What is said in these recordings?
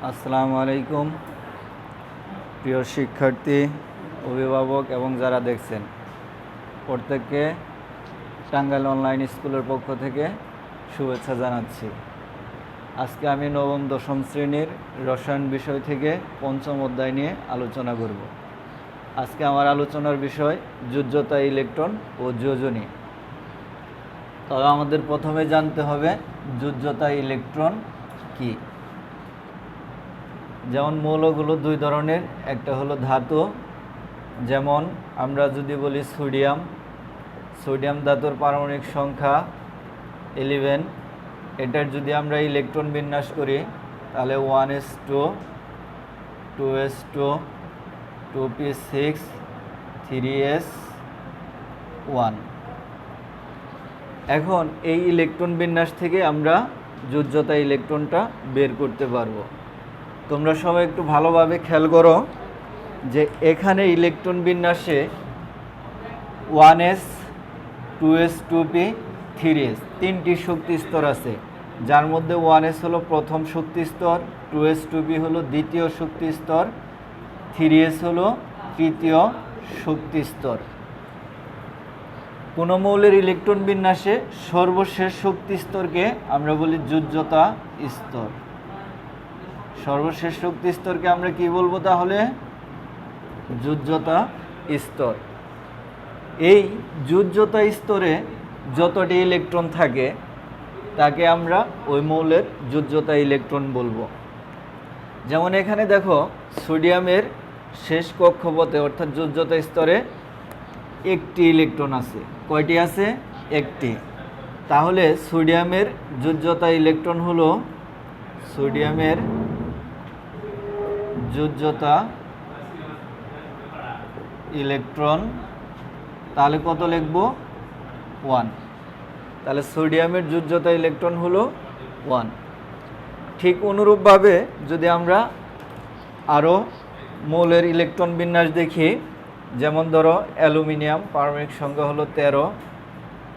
আসসালামু আলাইকুম প্রিয় শিক্ষার্থী, অভিভাবক এবং যারা দেখছেন প্রত্যেককে টাঙ্গাইল অনলাইন স্কুলের পক্ষ থেকে শুভেচ্ছা জানাচ্ছি। আজকে আমি নবম দশম শ্রেণীর রসায়ন বিষয় থেকে পঞ্চম অধ্যায় নিয়ে আলোচনা করব। আজকে আমার আলোচনার বিষয় যোজ্যতা ইলেকট্রন ও যোজনী। তবে আমাদের প্রথমে জানতে হবে যোজ্যতা ইলেকট্রন কী। যেমন মৌলগুলো দুই ধরনের, একটা হলো ধাতু, যেমন আমরা যদি বলি সোডিয়াম ধাতুর পারমাণবিক সংখ্যা 11। এটার যদি আমরা ইলেকট্রন বিন্যাস করি তাহলে 1s2 2s2 2p6 3s1। এখন এই ইলেকট্রন বিন্যাস থেকে আমরা যোজ্যতা ইলেকট্রনটা বের করতে পারবো। তোমরা সবাই একটু ভালোভাবে খেয়াল করো যে এখানে ইলেকট্রন বিন্যাসে 1s 2s 2p 3s তিনটি শক্তি স্তর আছে, যার মধ্যে 1s হলো প্রথম শক্তি স্তর, 2s 2p হলো দ্বিতীয় শক্তি স্তর, 3s হলো তৃতীয় শক্তি স্তর। কোন মৌলের ইলেকট্রন বিন্যাসে সর্বশেষ শক্তি স্তরকে আমরা বলি যোজ্যতা স্তর। সর্বশেষ শক্তি স্তরকে আমরা কি বলবো তাহলে? যোজ্যতা স্তর। এই যোজ্যতা স্তরে যতটি ইলেকট্রন থাকে তাকে আমরা ওই মৌলের যোজ্যতা ইলেকট্রন বলবো। যেমন এখানে দেখো সোডিয়ামের শেষ কক্ষপথে অর্থাৎ যোজ্যতা স্তরে একটি ইলেকট্রন আছে। কয়টি আছে? একটি। তাহলে সোডিয়ামের যোজ্যতা ইলেকট্রন হলো সোডিয়ামের যোজ্যতা ইলেকট্রন, তাহলে কত লিখব? 1। তাহলে সোডিয়ামের যোজ্যতা ইলেকট্রন হলো 1। ঠিক অনুরূপভাবে যদি আমরা আরও মৌলের ইলেকট্রন বিন্যাস দেখি, যেমন ধরো অ্যালুমিনিয়াম পারমাণবিক সংখ্যা হলো 13।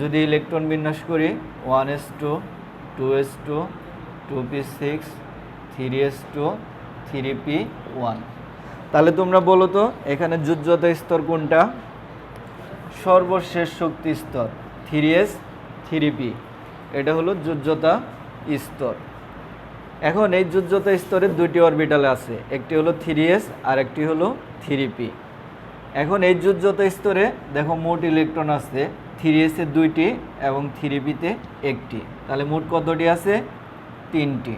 যদি ইলেকট্রন বিন্যাস করি 1s2 2s2 2p6 3s2 3p1, তাহলে তোমরা বলো তো এখানে যোজ্যতা স্তর কোনটা? সর্বশেষ শক্তি স্তর 3s 3p, এটা হলো যোজ্যতা স্তর। এখন এই যোজ্যতা স্তরে দুটি অরবিটাল আছে, একটি হলো 3s আর একটি হলো 3p। এখন এই যোজ্যতা স্তরে দেখো মোট ইলেকট্রন আছে 3s এ 2টি এবং 3p-তে 1টি, তাহলে মোট কতটি আছে? 3টি।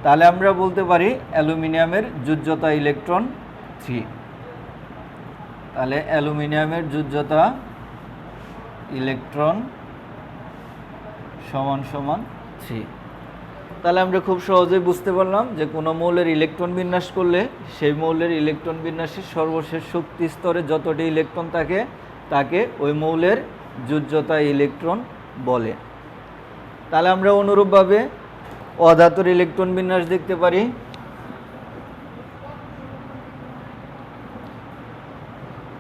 তাহলে আমরা বলতে পারি অ্যালুমিনিয়ামের যোজ্যতা ইলেকট্রন 3। তাহলে অ্যালুমিনিয়ামের যোজ্যতা ইলেকট্রন সমান সমান 3। তাহলে আমরা খুব সহজেই বুঝতে পারলাম যে কোনো মৌলের ইলেকট্রন বিন্যাস করলে সেই মৌলের ইলেকট্রন বিন্যাসের সর্বশেষ শক্তি স্তরে যতটি ইলেকট্রন থাকে তাকে ওই মৌলের যোজ্যতা ইলেকট্রন বলে। তাহলে আমরা অনুরূপভাবে অধাতুর ইলেকট্রন বিন্যাস দেখতে পারি।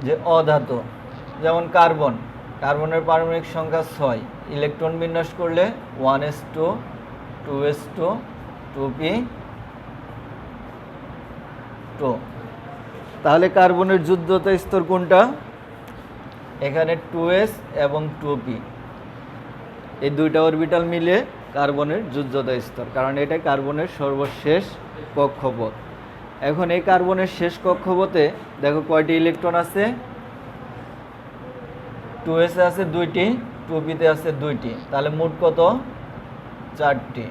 যে অধাতু, যেমন কার্বনের পারমাণবিক সংখ্যা 6, ইলেকট্রন বিন্যাস করলে 1s2 2s2 2p2। তাহলে কার্বনের যোজ্যতা স্তর কোনটা? এখানে 2s এবং 2p, এই দুইটা অরবিটাল মিলে কার্বনের যোজ্যতা স্তর, কারণ এটা কার্বনের সর্বশেষ কক্ষপথ। এখন এই কার্বনের শেষ কক্ষপথে দেখো কয়টি ইলেকট্রন আছে? 2s এ আছে 2টি, 2p-তে আছে 2টি, তাহলে মোট কত? 4টি।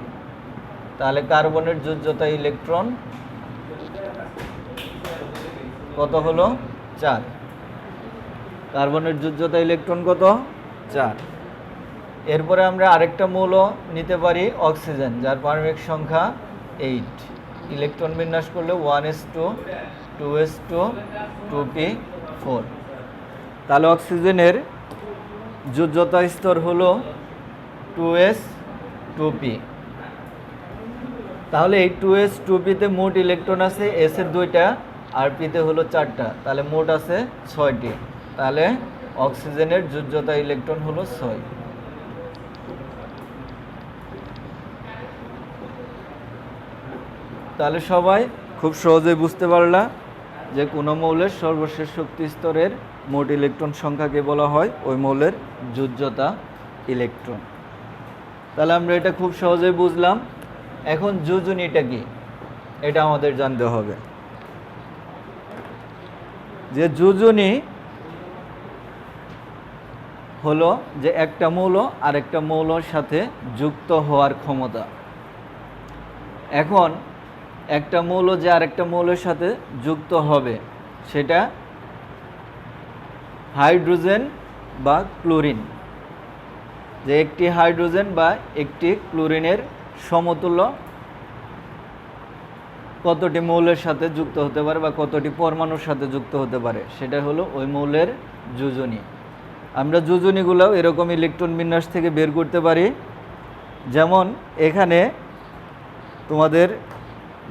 তাহলে কার্বনের যোজ্যতা ইলেকট্রন কত হলো? 4। কার্বনের যোজ্যতা ইলেকট্রন কত? 4। এরপরে আমরা আরেকটা মৌল নিতে পারি অক্সিজেন, যার পারমাণবিক সংখ্যা 8। ইলেকট্রন বিন্যাস করলে 1s2 2s2 2p4। তাহলে অক্সিজেনের যোজ্যতা স্তর হলো 2s 2p। তাহলে এই 2s 2p-তে মোট ইলেকট্রন আছে s এর 2টা আর p-তে হলো 4টা, তাহলে মোট আছে 6টি। তাহলে অক্সিজেনের যোজ্যতা ইলেকট্রন হলো 6। তাহলে সবাই খুব সহজেই বুঝতে পারলা যে কোনো মৌলের সর্বশেষ শক্তি স্তরের মোট ইলেকট্রন সংখ্যাকে বলা হয় ওই মৌলের যোজ্যতা ইলেকট্রন। তাহলে আমরা এটা খুব সহজেই বুঝলাম। এখন যোজনীটা কি এটা আমাদের জানতে হবে। যে যোজনী হলো যে একটা মৌল আরেকটা মৌলের সাথে যুক্ত হওয়ার ক্ষমতা। এখন একটা মৌল যে আরেকটা মৌলের সাথে যুক্ত হবে সেটা হাইড্রোজেন বা ক্লোরিন, যে একটি হাইড্রোজেন বা একটি ক্লোরিনের সমতুল্য কতটি মৌলের সাথে যুক্ত হতে পারে বা কতটি পরমাণুর সাথে যুক্ত হতে পারে সেটা হলো ওই মৌলের যোজনী। আমরা যোজনীগুলোও এরকম ইলেকট্রন বিন্যাস থেকে বের করতে পারি। যেমন এখানে তোমাদের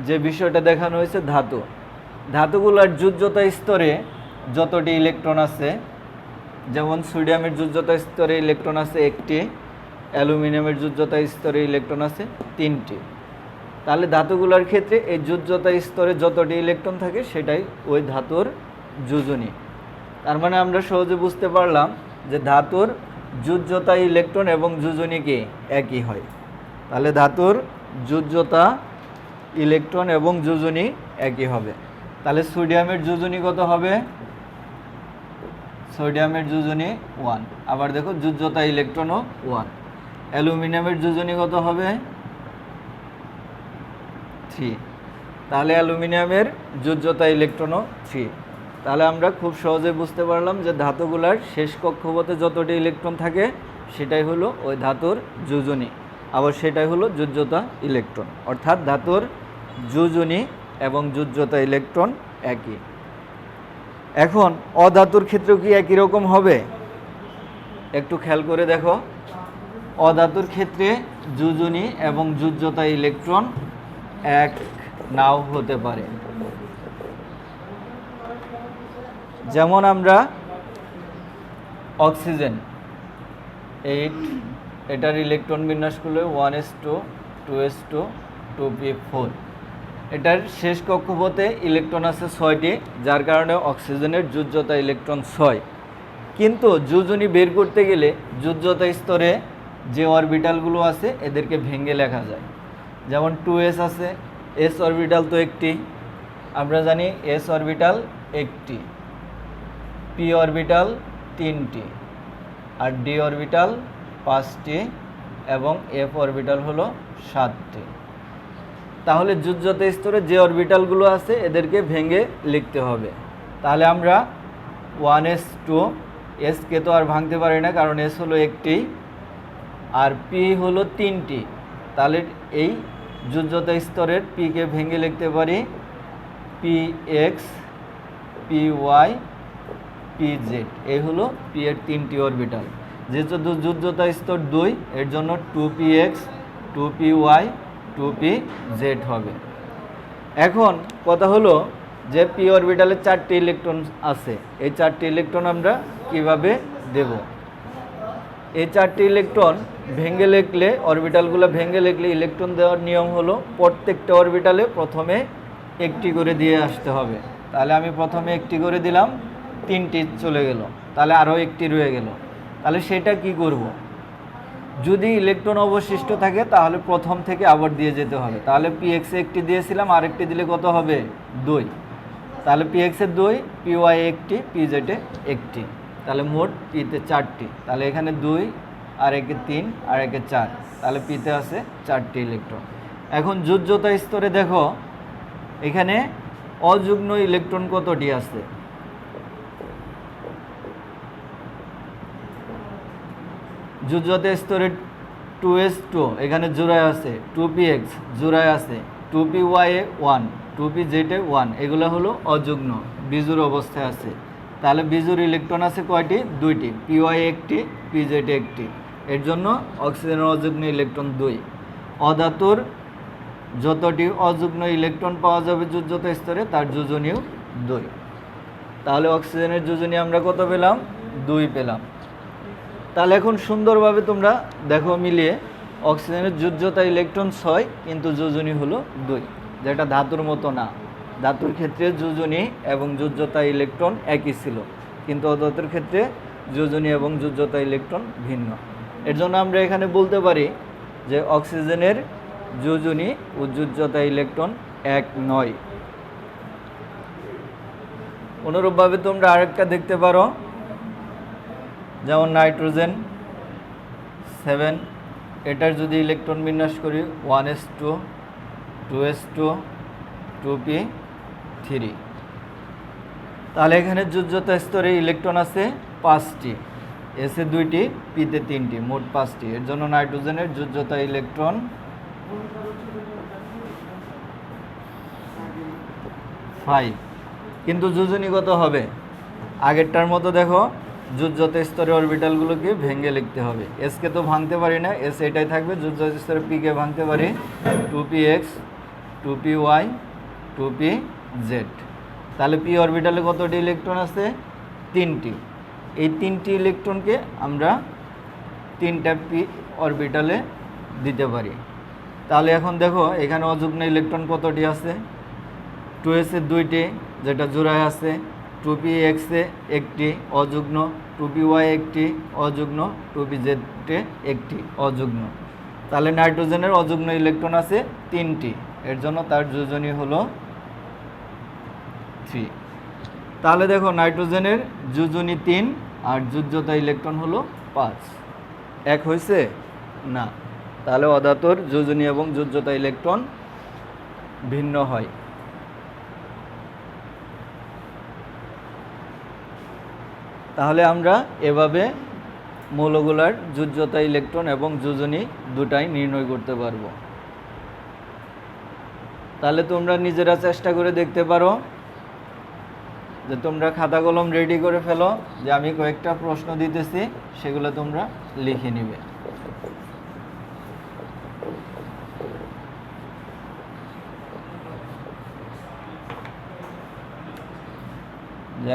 যে বিষয়টা দেখানো হয়েছে ধাতু, ধাতুগুলোর যোজ্যতা স্তরে যতটি ইলেকট্রন আছে, যেমন সোডিয়ামের যোজ্যতা স্তরে ইলেকট্রন আছে একটি, অ্যালুমিনিয়ামের যোজ্যতা স্তরে ইলেকট্রন আছে তিনটি। তাহলে ধাতুগুলোর ক্ষেত্রে এই যোজ্যতা স্তরে যতটি ইলেকট্রন থাকে সেটাই ওই ধাতুর যোজনী। তার মানে আমরা সহজে বুঝতে পারলাম যে ধাতুর যোজ্যতা ইলেকট্রন এবং যোজনী কি একই হয়। তাহলে ধাতুর যোজ্যতা ইলেকট্রন এবং যোজনী একই হবে। তাহলে সোডিয়ামের যোজনী কত হবে? সোডিয়ামের যোজনী 1। আবার দেখো যোজ্যতা ইলেকট্রনও 1। অ্যালুমিনিয়ামের যোজনী কত হবে? 3। তাহলে অ্যালুমিনিয়ামের যোজ্যতা ইলেকট্রনও 3। তাহলে আমরা খুব সহজে বুঝতে পারলাম যে ধাতুগুলার শেষ কক্ষপথে যতটি ইলেকট্রন থাকে সেটাই হলো ওই ধাতুর যোজনী, আবার সেটাই হলো যোজ্যতা ইলেকট্রন। অর্থাৎ ধাতুর যোজনী এবং যোজ্যতা ইলেকট্রন একই। এখন অধাতুর ক্ষেত্রেও কি একই রকম হবে? একটু খেয়াল করে দেখো। অধাতুর ক্ষেত্রে যোজনী এবং যোজ্যতা ইলেকট্রন এক নাও হতে পারে। যেমন আমরা অক্সিজেন 8, এটার ইলেকট্রন বিন্যাস করলে 1s2 2s2 2p4। এটার শেষ কক্ষপথে ইলেকট্রন আছে 6টি, যার কারণে অক্সিজেনের যোজ্যতা ইলেকট্রন 6। কিন্তু যোজনী বের করতে গেলে যোজ্যতা স্তরে যে অরবিটালগুলো আছে এদেরকে ভেঙে লেখা যায়। যেমন 2s আছে, s অরবিটাল তো একটি, আমরা জানি s অরবিটাল একটি, p অরবিটাল 3টি, আর d অরবিটাল 5টি এবং f অরবিটাল হলো 7টি। তাহলে যোজ্যতা স্তরে যে অরবিটালগুলো আছে এদেরকে ভেঙে লিখতে হবে। তাহলে আমরা 1s2, s কে তো আর ভাঙতে পারি না কারণ s হলো একটি, আর p হলো 3টি। তাহলে এই যোজ্যতা স্তরের p কে ভেঙে লিখতে পারি px, py, pz। এই হলো p এর 3টি অরবিটাল। যেহেতু যোজ্যতা স্তর 2 এর জন্য 2px, 2py, 2pz হবে। এখন কথা হলো যে p অরবিটালে 4টি ইলেকট্রন আছে, এই 4টি ইলেকট্রন আমরা কিভাবে দেব? এই 4টি ইলেকট্রন ভেঙে লিখলে, অরবিটালগুলো ভেঙে লিখলে ইলেকট্রন দেওয়ার নিয়ম হলো প্রত্যেকটা অরবিটালে প্রথমে একটি করে দিয়ে আসতে হবে। তাহলে আমি প্রথমে একটি করে দিলাম, 3টি চলে গেল, তাহলে আরও একটি রয়ে গেল। তাহলে সেটা কি করব? যদি ইলেকট্রন অবশিষ্ট থাকে তাহলে প্রথম থেকে আবার দিয়ে যেতে হবে। তাহলে px এ একটি দিয়েছিলাম, আরেকটি দিলে কত হবে? 2। তাহলে px এ 2, py এ একটি, pz এ একটি, তাহলে মোট p তে 4টি। তাহলে এখানে 2, আর একে 3, আর একে 4, তাহলে p তে আছে 4টি ইলেকট্রন। এখন যোজ্যতা স্তরে দেখো এখানে অযুগ্ম ইলেকট্রন কতটি আছে? যোজ্যতা স্তরে 2s2 এখানে জোড়ায় আছে, 2px জোড়ায় আছে, 2py এ 1, 2pz এ 1, এগুলো হলো অযুগ্ম, বিজোড় অবস্থায় আছে। তাহলে বিজোড় ইলেকট্রন আছে কয়টি? 2টি, py একটি, pz একটি। এর জন্য অক্সিজেনের অযুগ্ম ইলেকট্রন 2। অধাতুর যতটি অযুগ্ম ইলেকট্রন পাওয়া যাবে যোজ্যতা স্তরে তার যোজনীও 2। তাহলে অক্সিজেনের যোজনী আমরা কত পেলাম? 2 পেলাম। তাহলে এখন সুন্দরভাবে তোমরা দেখো মিলিয়ে, অক্সিজেনের যোজ্যতা ইলেকট্রন 6 কিন্তু যোজনী হলো 2। যেটা ধাতুর মতো না। ধাতুর ক্ষেত্রে যোজনী এবং যোজ্যতা ইলেকট্রন একই ছিল, কিন্তু অধাতুর ক্ষেত্রে যোজনী এবং যোজ্যতা ইলেকট্রন ভিন্ন। এর জন্য আমরা এখানে বলতে পারি যে অক্সিজেনের যোজনী ও যোজ্যতা ইলেকট্রন এক নয়। অনুরূপভাবে তোমরা আরেকটা দেখতে পারো, যেমন নাইট্রোজেন 7, এটার যদি ইলেকট্রন বিন্যাস করি 1s2 2s2 2p3, তাহলে এখানে যোজ্যতা স্তরে ইলেকট্রন আছে 5টি, এসে 2টি, পিতে 3টি, মোট 5টি। এর জন্য নাইট্রোজেনের যোজ্যতা ইলেকট্রন 5। কিন্তু যোজনী কত হবে? আগেরটার মতো দেখো, যোজ্যতা স্তরে অরবিটালগুলোকে ভেঙে লিখতে হবে। এসকে তো ভাঙতে পারি না, এস এটাই থাকবে। যোজ্যতা স্তরে পিকে ভাঙতে পারি 2px 2py 2pz। তাহলে পি অরবিটালে কতটি ইলেকট্রন আছে? 3টি। এই 3টি ইলেকট্রনকে আমরা 3টা পি অরবিটালে দিতে পারি। তাহলে এখন দেখো এখানে অযুগ্ম ইলেকট্রন কতটি আছে? 2s এ 2টি, যেটা জোড়ায় আছে। 2px এ 1টি অযুগ্ম, 2py একটি অযুগ্ম, 2pz একটি অযুগ্ম। তাহলে নাইট্রোজেনের অযুগ্ম ইলেকট্রন আছে 3টি, এর জন্য তার যোজনী হলো 3। তাহলে দেখো নাইট্রোজেনের যোজনী 3 আর যোজ্যতা ইলেকট্রন হলো 5। এক হয়েছে না। তাহলে অধাতুর যোজনী এবং যোজ্যতা ইলেকট্রন ভিন্ন হয়। তাহলে আমরা এভাবে মৌলগুলার যোজ্যতা ইলেকট্রন এবং যোজনী দুটাই নির্ণয় করতে পারব। তাহলে তোমরা নিজেরা চেষ্টা করে দেখতে পারো যে তোমরা খাতা কলম রেডি করে ফেলো, যে আমি কয়েকটা প্রশ্ন দিতেছি, সেগুলো তোমরা লিখে নিবে।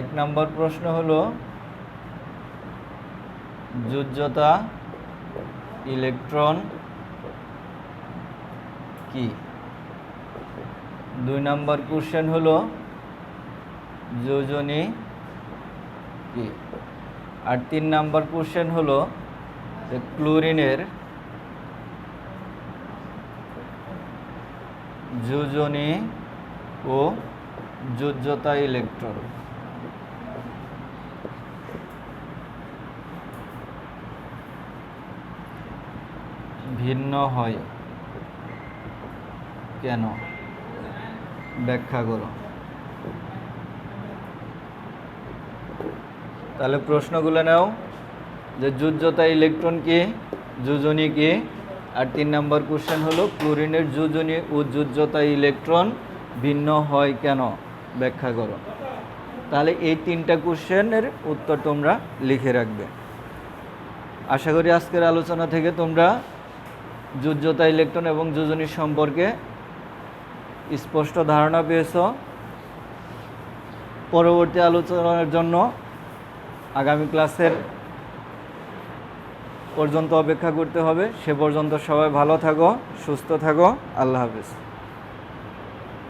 1 নম্বর প্রশ্ন হলো যোজ্যতা ইলেকট্রন কি? 2 নম্বর কোশ্চেন হলো যোজনী কি? আর 3 নম্বর কোশ্চেন হলো যে ক্লোরিনের যোজনী ও যোজ্যতা ইলেকট্রন ভিন্ন হয় কেন? ব্যাখ্যা করো। তাহলে প্রশ্নগুলো নাও, যে যোজ্যতা ইলেকট্রন কি, যোজনী কি, আর 3 নম্বর কোশ্চেন হলো ক্লোরিনের যোজনী ও যোজ্যতা ইলেকট্রন ভিন্ন হয় কেন? ব্যাখ্যা করো। তাহলে এই 3টা কোশ্চেনের উত্তর তোমরা লিখে রাখবে। আশা করি আজকের আলোচনা থেকে তোমরা যোজ্যতা ইলেকট্রন এবং যোজনী সম্পর্কে স্পষ্ট ধারণা পেয়েছ। পরবর্তী আলোচনার জন্য আগামী ক্লাসের পর্যন্ত অপেক্ষা করতে হবে। সে পর্যন্ত সবাই ভালো থাকো, সুস্থ থাকো। আল্লাহ হাফেজ।